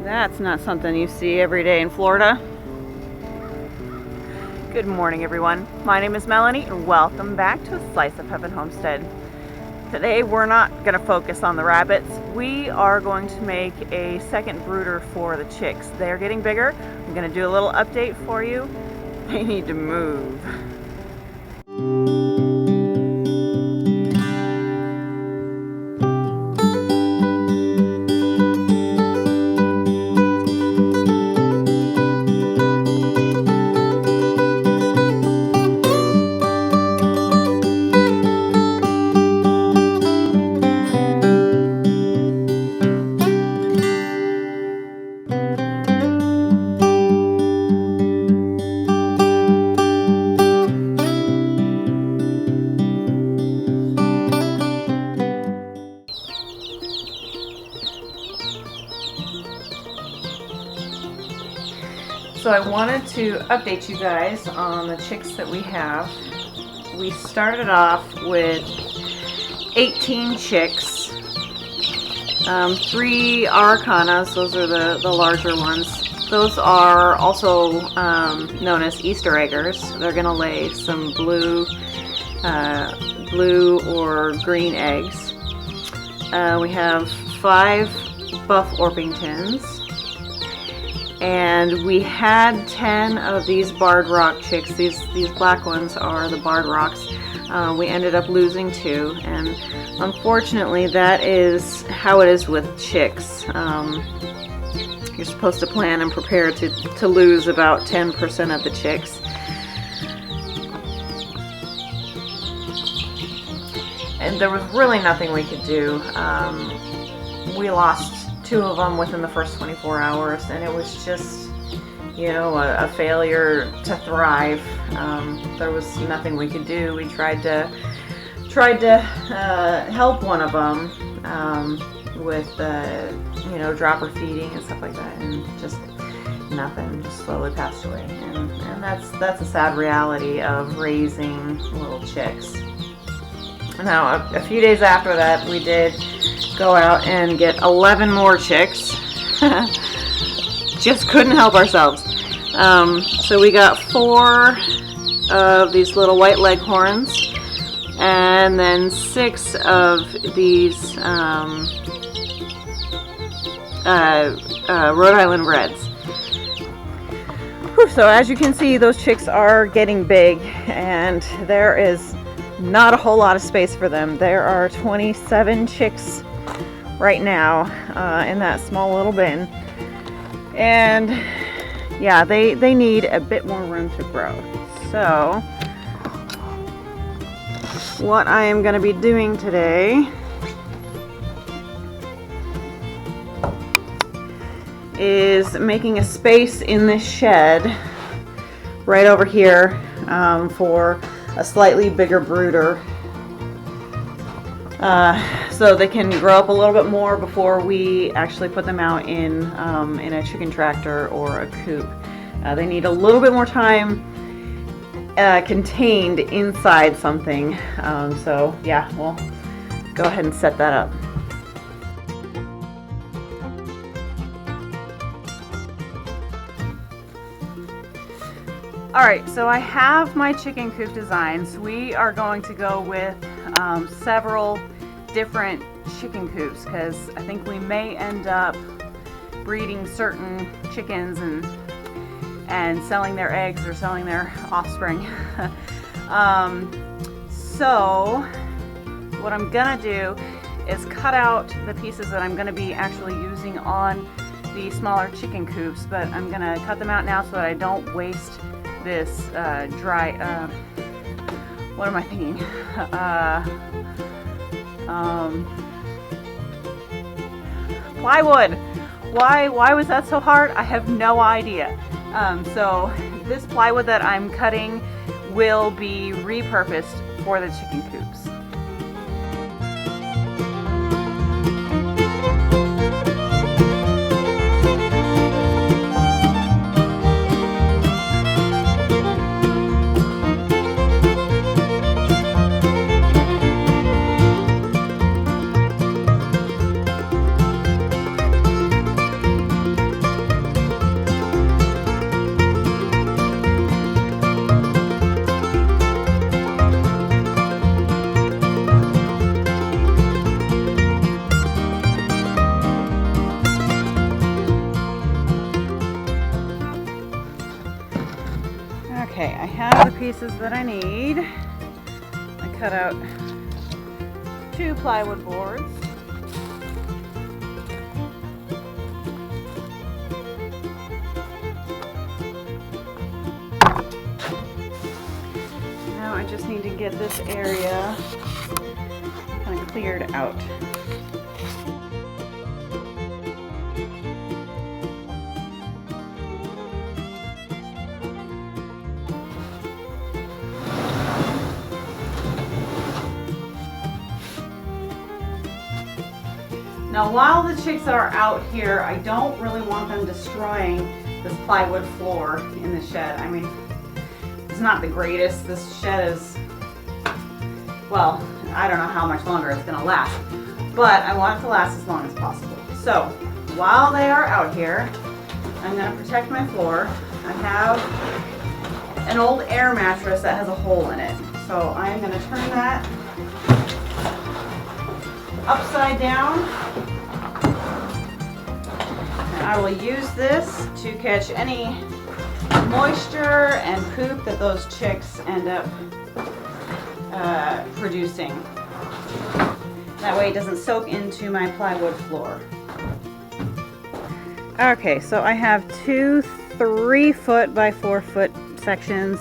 That's not something you see every day in Florida. Good morning, everyone. My name is Melanie, and welcome back to A Slice of Heaven Homestead. Today, we're not going to focus on the rabbits. We are going to make a second brooder for the chicks. They're getting bigger. I'm going to do a little update for you. They need to move. So I wanted to update you guys on the chicks that we have. We started off with 18 chicks, 3 Araucanas, those are the larger ones. Those are also known as Easter eggers. They're going to lay some blue or green eggs. We have 5 Buff Orpingtons. And we had 10 of these barred rock chicks. These black ones are the barred rocks. We ended up losing 2, and unfortunately that is how it is with chicks. You're supposed to plan and prepare to lose about 10% of the chicks. And there was really nothing we could do. We lost 2 of them within the first 24 hours, and it was just, you know, a failure to thrive. There was nothing we could do. We tried to help one of them with you know, dropper feeding and stuff like that, and just nothing. Just slowly passed away, and that's a sad reality of raising little chicks. Now, a few days after that, we did go out and get 11 more chicks. Just couldn't help ourselves. So we got 4 of these little white leghorns, and then 6 of these Rhode Island Reds. Whew, so as you can see, those chicks are getting big, and there is not a whole lot of space for them. There are 27 chicks right now in that small little bin, and yeah, they need a bit more room to grow. So what I am going to be doing today is making a space in this shed right over here for a slightly bigger brooder, so they can grow up a little bit more before we actually put them out in a chicken tractor or a coop. They need a little bit more time contained inside something. So yeah, we'll go ahead and set that up. Alright, so I have my chicken coop designs. We are going to go with several different chicken coops, because I think we may end up breeding certain chickens and selling their eggs or selling their offspring. So what I'm gonna do is cut out the pieces that I'm gonna be actually using on the smaller chicken coops, but I'm gonna cut them out now so that I don't waste this dry, what am I thinking? Plywood. Why was that so hard? I have no idea. So this plywood that I'm cutting will be repurposed for the chicken coops. pieces that I need. I cut out 2 plywood boards. Now I just need to get this area kind of cleared out. Now while the chicks are out here, I don't really want them destroying this plywood floor in the shed. I mean, it's not the greatest. This shed is, well, I don't know how much longer it's gonna last, but I want it to last as long as possible. So while they are out here, I'm gonna protect my floor. I have an old air mattress that has a hole in it. So I'm gonna turn that upside down. And I will use this to catch any moisture and poop that those chicks end up producing. That way it doesn't soak into my plywood floor. Okay, so I have 2 3-foot by 4-foot sections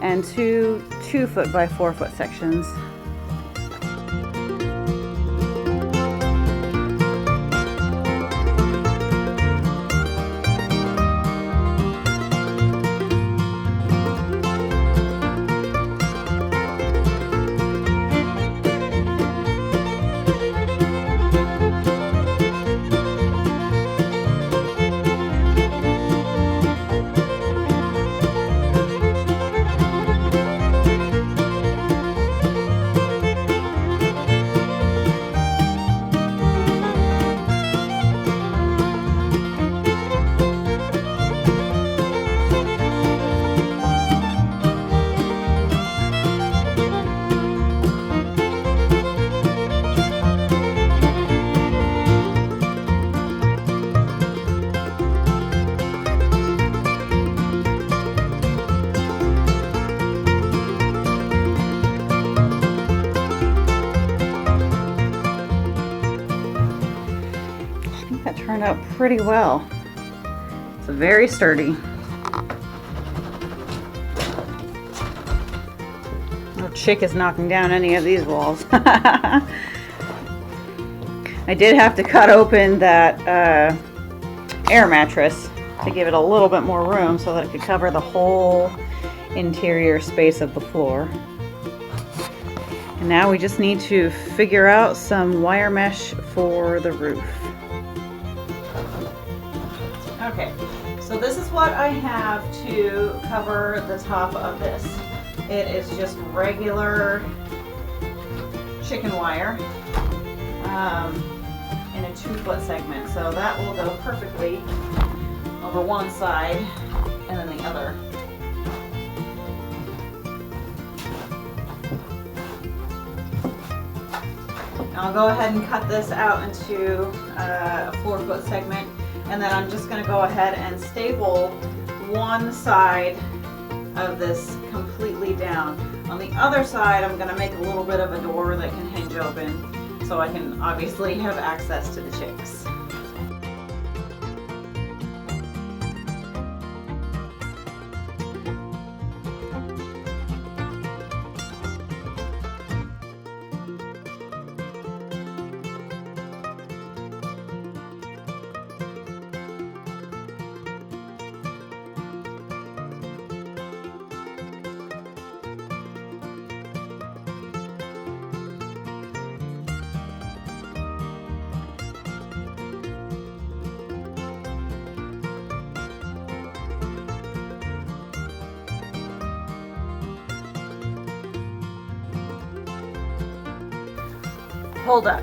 and 2 2-foot by 4-foot sections. That turned out pretty well. It's very sturdy. No chick is knocking down any of these walls. I did have to cut open that air mattress to give it a little bit more room so that it could cover the whole interior space of the floor. And now we just need to figure out some wire mesh for the roof. Okay, so this is what I have to cover the top of this. It is just regular chicken wire in a 2-foot segment. So that will go perfectly over one side and then the other. I'll go ahead and cut this out into a 4-foot segment. And then I'm just going to go ahead and staple one side of this completely down. On the other side, I'm going to make a little bit of a door that can hinge open so I can obviously have access to the chicks. Hold up.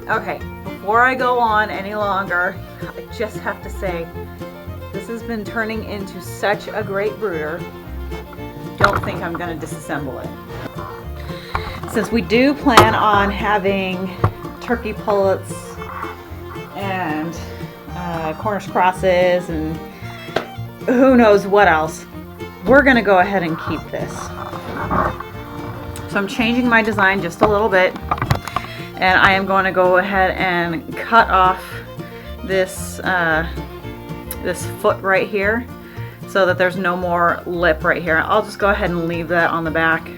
Okay, before I go on any longer, I just have to say, this has been turning into such a great brooder. Don't think I'm going to disassemble it. Since we do plan on having turkey pullets and Cornish crosses and who knows what else, we're gonna go ahead and keep this. So I'm changing my design just a little bit, and I am going to go ahead and cut off this this foot right here so that there's no more lip right here. I'll just go ahead and leave that on the back.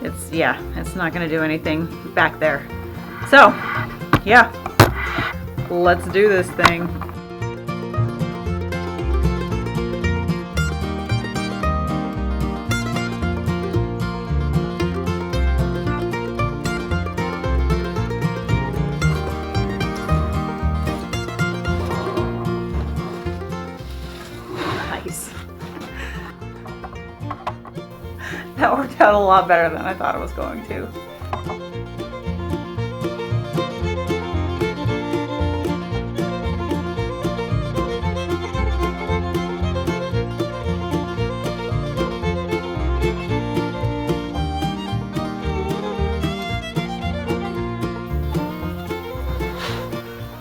It's not gonna do anything back there. So yeah, let's do this thing. Nice. That worked out a lot better than I thought it was going to.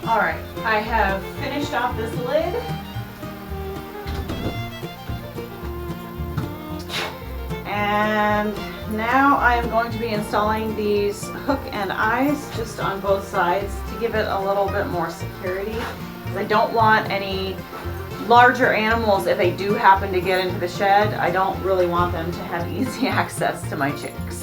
All right, I have finished off this lid. And now I am going to be installing these hook and eyes just on both sides to give it a little bit more security. Because I don't want any larger animals, if they do happen to get into the shed, I don't really want them to have easy access to my chicks.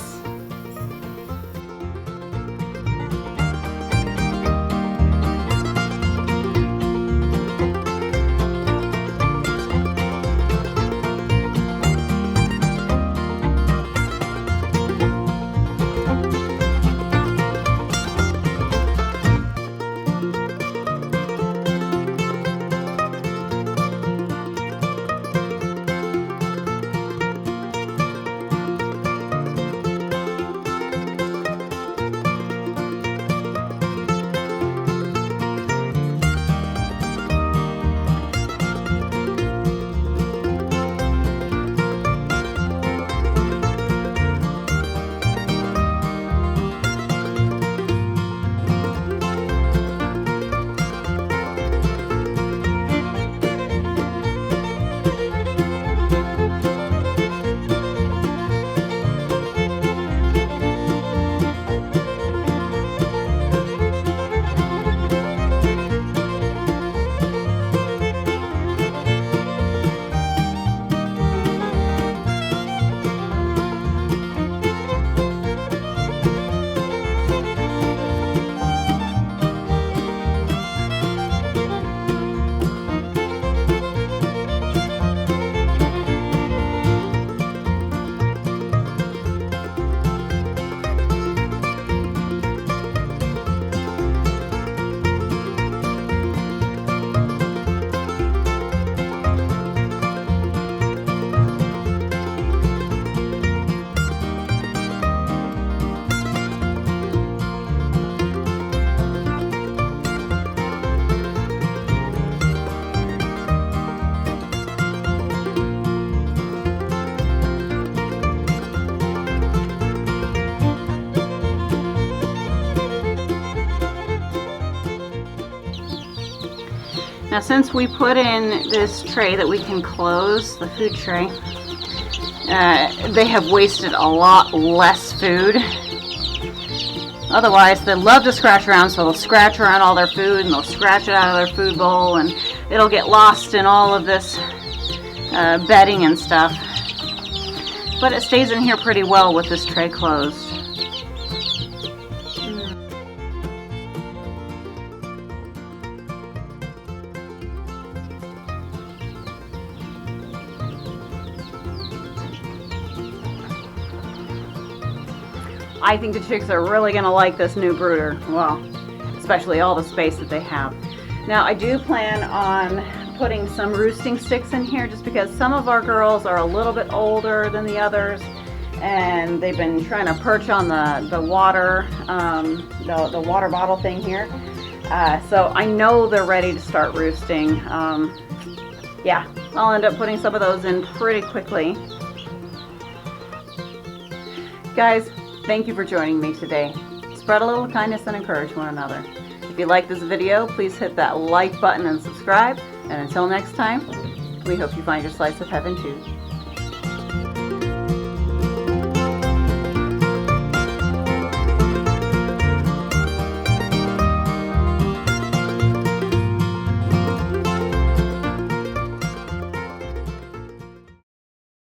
Now since we put in this tray that we can close, the food tray, they have wasted a lot less food. Otherwise, they love to scratch around, so they'll scratch around all their food and they'll scratch it out of their food bowl and it'll get lost in all of this bedding and stuff. But it stays in here pretty well with this tray closed. I think the chicks are really going to like this new brooder. Well, especially all the space that they have. Now, I do plan on putting some roosting sticks in here just because some of our girls are a little bit older than the others and they've been trying to perch on the water, the water bottle thing here. So I know they're ready to start roosting. Yeah, I'll end up putting some of those in pretty quickly. Guys, thank you for joining me today. Spread a little kindness and encourage one another. If you like this video, please hit that like button and subscribe. And until next time, we hope you find your slice of heaven too.